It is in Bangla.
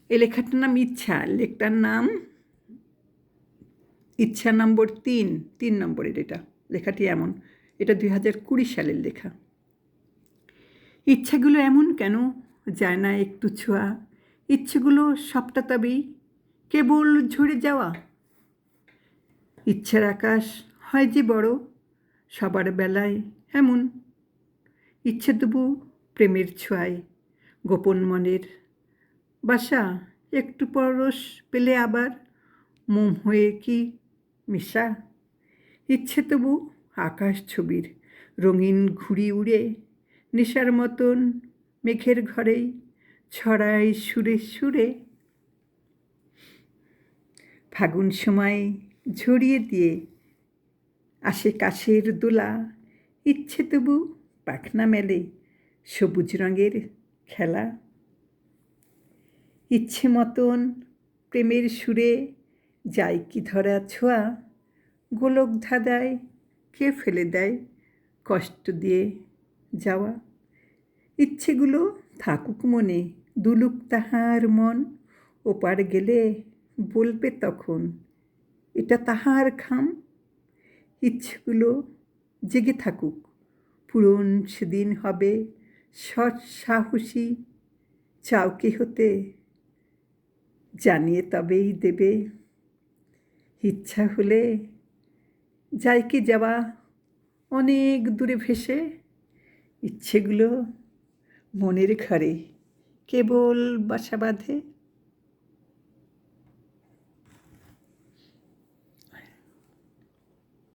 এই লেখাটার নাম ইচ্ছা। লেখাটার নাম ইচ্ছা নম্বর 3 নম্বরের এটা। লেখাটি এমন, এটা 2020 সালের লেখা। ইচ্ছাগুলো এমন কেন যায় না একটু ছোঁয়া, ইচ্ছেগুলো সবটা তবেই কেবল ঝরে যাওয়া। ইচ্ছার আকাশ হয় যে বড়, সবার বেলায় এমন। ইচ্ছে তবু প্রেমের ছোঁয়ায় গোপন মনের বাসা, একটু পরশ পেলে আবার মোম হয়ে কি মিশা। ইচ্ছে তবু আকাশ ছবির রঙিন ঘুড়ি উড়ে নেশার মতন মেঘের ঘরেই ছড়ায় সুরে সুরে। ফাগুন সময় ঝরিয়ে দিয়ে আসে কাশের দোলা, ইচ্ছে তবু পাখনা মেলে সবুজ রঙের খেলা। ইচ্ছে মতন প্রেমের সুরে যায় কি ধরা ছোঁয়া, গোলক ধাঁধায় কে ফেলে দেয় কষ্ট দিয়ে যাওয়া। ইচ্ছেগুলো থাকুক মনে, দুলুক তাহার মন, ওপার গেলে বলবে তখন এটা তাহার খাম। ইচ্ছেগুলো জেগে থাকুক, পূরণ সেদিন হবে সৎ সাহসী, চাও কি হতে জানিয়ে তবেই দেবে। ইচ্ছা হলে যায় কি যাওয়া অনেক দূরে ভেসে, ইচ্ছেগুলো মনের ঘরে কেবল বাসা বাঁধে।